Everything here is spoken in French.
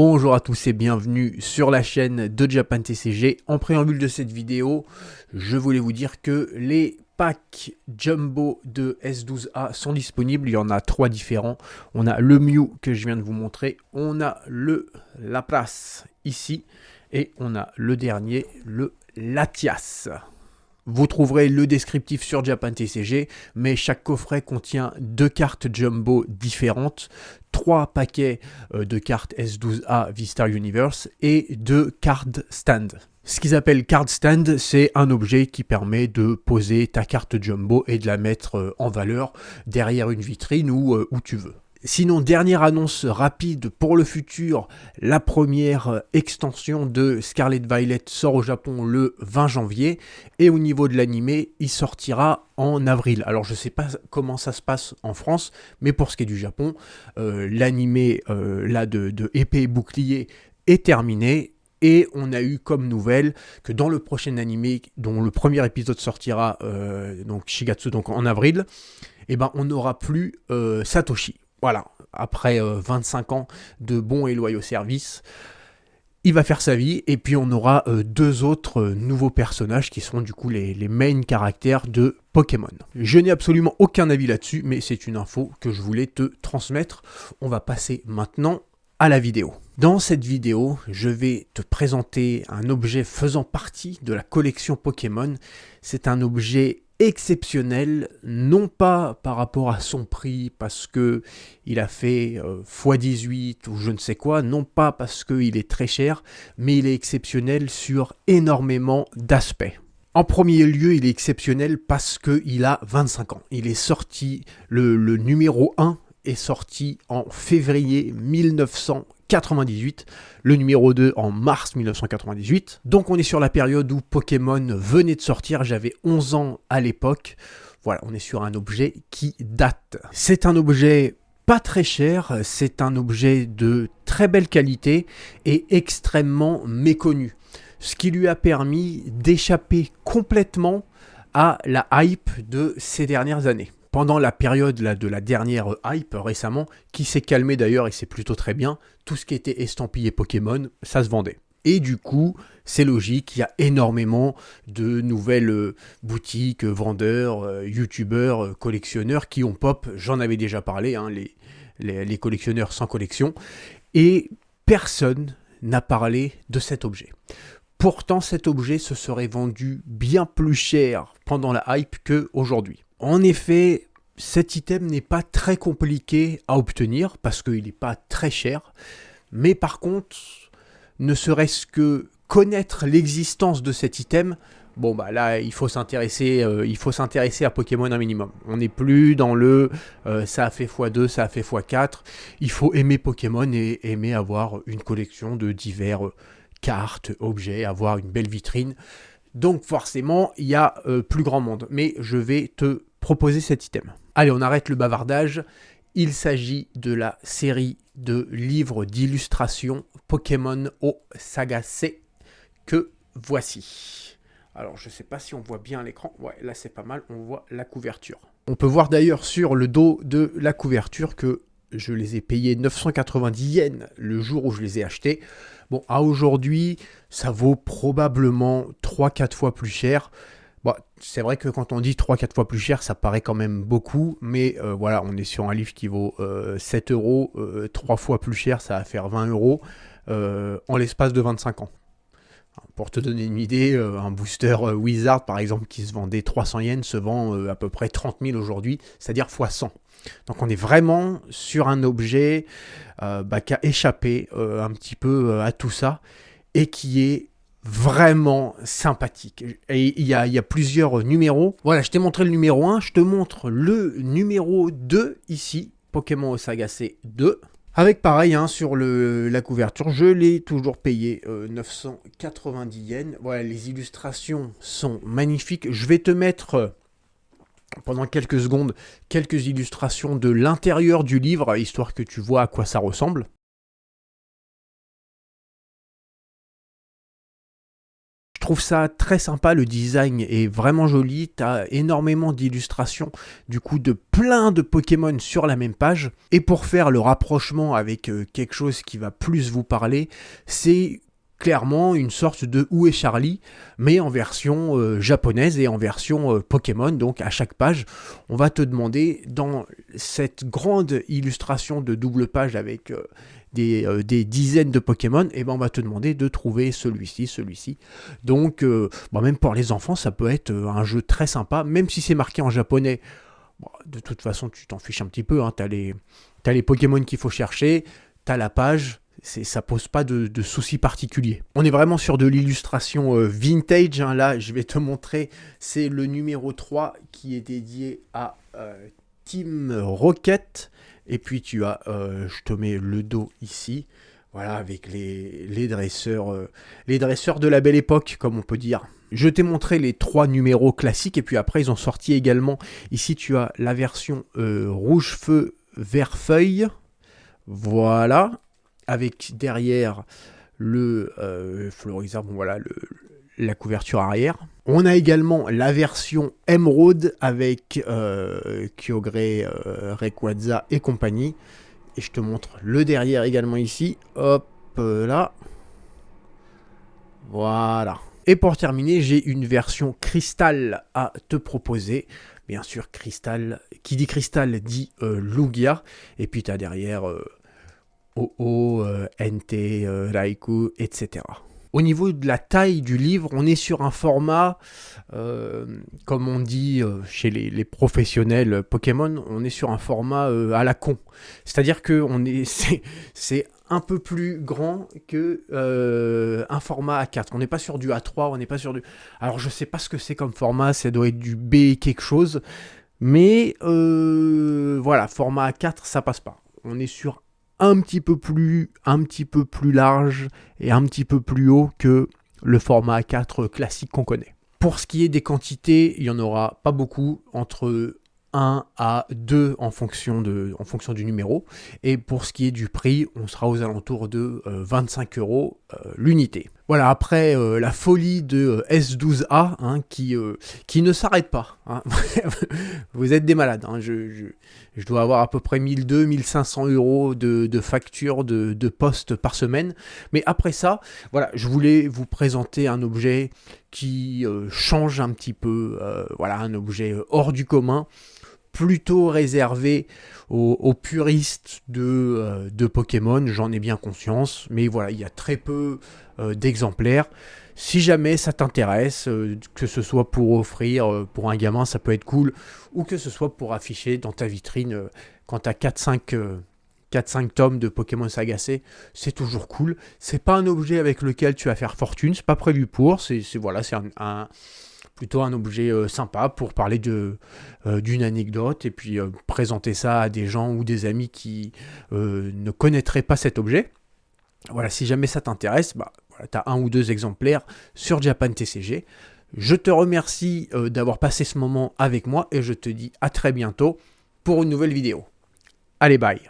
Bonjour à tous et bienvenue sur la chaîne de Japan TCG. En préambule de cette vidéo, je voulais vous dire que les packs Jumbo de S12A sont disponibles. Il y en a 3 différents. On a le Mew que je viens de vous montrer, on a le Lapras ici et on a le dernier, le Latias. Vous trouverez le descriptif sur Japan TCG, mais chaque coffret contient 2 cartes Jumbo différentes, 3 paquets de cartes S12A V-Star Universe et 2 card stand. Ce qu'ils appellent card stand, c'est un objet qui permet de poser ta carte Jumbo et de la mettre en valeur derrière une vitrine ou où tu veux. Sinon, dernière annonce rapide pour le futur, la première extension de Scarlet Violet sort au Japon le 20 janvier et au niveau de l'animé, il sortira en avril. Alors je ne sais pas comment ça se passe en France, mais pour ce qui est du Japon, l'animé là de épée et bouclier est terminé. Et on a eu comme nouvelle que dans le prochain animé, dont le premier épisode sortira donc Shigatsu donc en avril, eh ben, on n'aura plus Satoshi. Voilà, après 25 ans de bons et loyaux services, il va faire sa vie et puis on aura 2 autres nouveaux personnages qui seront du coup les main caractères de Pokémon. Je n'ai absolument aucun avis là-dessus, mais c'est une info que je voulais te transmettre. On va passer maintenant à la vidéo. Dans cette vidéo, je vais te présenter un objet faisant partie de la collection Pokémon. C'est un objet exceptionnel, non pas par rapport à son prix, parce que il a fait x18 ou je ne sais quoi, non pas parce qu'il est très cher, mais il est exceptionnel sur énormément d'aspects. En premier lieu, il est exceptionnel parce qu'il a 25 ans. Il est sorti, le numéro 1 est sorti en février 1998, le numéro 2 en mars 1998. Donc on est sur la période où Pokémon venait de sortir, j'avais 11 ans à l'époque. Voilà, on est sur un objet qui date. C'est un objet pas très cher, c'est un objet de très belle qualité et extrêmement méconnu. Ce qui lui a permis d'échapper complètement à la hype de ces dernières années. Pendant la période là, de la dernière hype récemment, qui s'est calmée d'ailleurs et c'est plutôt très bien, tout ce qui était estampillé Pokémon, ça se vendait. Et du coup, c'est logique, il y a énormément de nouvelles boutiques, vendeurs, youtubeurs, collectionneurs qui ont pop, j'en avais déjà parlé, hein, les collectionneurs sans collection, et personne n'a parlé de cet objet. Pourtant, cet objet se serait vendu bien plus cher pendant la hype qu'aujourd'hui. En effet, cet item n'est pas très compliqué à obtenir parce qu'il n'est pas très cher. Mais par contre, ne serait-ce que connaître l'existence de cet item, bon bah là il faut s'intéresser à Pokémon un minimum. On n'est plus dans le ça a fait x2, ça a fait x4. Il faut aimer Pokémon et aimer avoir une collection de divers cartes, objets, avoir une belle vitrine. Donc forcément, il y a plus grand monde. Mais je vais te proposer cet item. Allez, on arrête le bavardage. Il s'agit de la série de livres d'illustration Pokémon au Saga C que voici. Alors, je ne sais pas si on voit bien l'écran. Ouais, là c'est pas mal, on voit la couverture. On peut voir d'ailleurs sur le dos de la couverture que je les ai payés 990 yens le jour où je les ai achetés. Bon, à aujourd'hui, ça vaut probablement 3-4 fois plus cher. Bon, c'est vrai que quand on dit 3-4 fois plus cher, ça paraît quand même beaucoup, mais voilà, on est sur un livre qui vaut 7 euros, 3 fois plus cher, ça va faire 20 euros en l'espace de 25 ans. Pour te donner une idée, un booster Wizard, par exemple, qui se vendait 300 yens, se vend à peu près 30 000 aujourd'hui, c'est-à-dire x 100. Donc on est vraiment sur un objet qui a échappé un petit peu à tout ça et qui est vraiment sympathique. Et il y a plusieurs numéros. Voilà, je t'ai montré le numéro 1, je te montre le numéro 2 ici, Pokémon au Saga C2. Avec pareil, hein, sur la couverture, je l'ai toujours payé 990 yens. Voilà, les illustrations sont magnifiques. Je vais te mettre pendant quelques secondes quelques illustrations de l'intérieur du livre, histoire que tu vois à quoi ça ressemble. Je trouve ça très sympa, le design est vraiment joli, tu as énormément d'illustrations du coup de plein de Pokémon sur la même page. Et pour faire le rapprochement avec quelque chose qui va plus vous parler, c'est clairement une sorte de Où est Charlie, mais en version japonaise et en version Pokémon. Donc à chaque page, on va te demander, dans cette grande illustration de double page avec des dizaines de Pokémon, et ben on va te demander de trouver celui-ci. Donc même pour les enfants, ça peut être un jeu très sympa, même si c'est marqué en japonais. Bon, de toute façon, tu t'en fiches un petit peu, hein. T'as les Pokémon qu'il faut chercher, t'as la page, ça pose pas de soucis particuliers. On est vraiment sur de l'illustration vintage, hein. Là, je vais te montrer, c'est le numéro 3 qui est dédié à Team Rocket. Et puis tu as, je te mets le dos ici, voilà, avec les dresseurs de la belle époque, comme on peut dire. Je t'ai montré les 3 numéros classiques, et puis après ils ont sorti également, ici tu as la version rouge feu, vert feuille, voilà, avec derrière le floriseur, bon voilà, la couverture arrière. On a également la version émeraude avec Kyogre, Rayquaza et compagnie. Et je te montre le derrière également ici. Hop là. Voilà. Et pour terminer, j'ai une version cristal à te proposer. Bien sûr, cristal. Qui dit cristal dit Lugia. Et puis tu as derrière OO, NT, Raikou, etc. Au niveau de la taille du livre, on est sur un format, comme on dit chez les professionnels Pokémon, on est sur un format à la con. C'est-à-dire que c'est un peu plus grand que un format A4. On n'est pas sur du A3, on n'est pas sur du... Alors je sais pas ce que c'est comme format, ça doit être du B quelque chose, mais voilà, format A4, ça passe pas. On est sur un petit peu plus large et un petit peu plus haut que le format A4 classique qu'on connaît. Pour ce qui est des quantités, il n'y en aura pas beaucoup, entre 1 à 2 en fonction du numéro. Et pour ce qui est du prix, on sera aux alentours de 25 € l'unité. Voilà, après la folie de S12A, hein, qui ne s'arrête pas. Hein. Vous êtes des malades. Hein. Je dois avoir à peu près 1200-1500 € de facture de poste par semaine. Mais après ça, voilà, je voulais vous présenter un objet qui change un petit peu. Voilà, un objet hors du commun, plutôt réservé aux puristes de Pokémon, j'en ai bien conscience, mais voilà, il y a très peu d'exemplaires. Si jamais ça t'intéresse, que ce soit pour offrir pour un gamin, ça peut être cool, ou que ce soit pour afficher dans ta vitrine quand tu as 4-5 tomes de Pokémon Sagacé, c'est toujours cool. C'est pas un objet avec lequel tu vas faire fortune, c'est pas prévu pour, c'est plutôt un objet sympa pour parler d'une anecdote et puis présenter ça à des gens ou des amis qui ne connaîtraient pas cet objet. Voilà, si jamais ça t'intéresse, voilà, tu as 1 ou 2 exemplaires sur Japan TCG. Je te remercie d'avoir passé ce moment avec moi et je te dis à très bientôt pour une nouvelle vidéo. Allez, bye!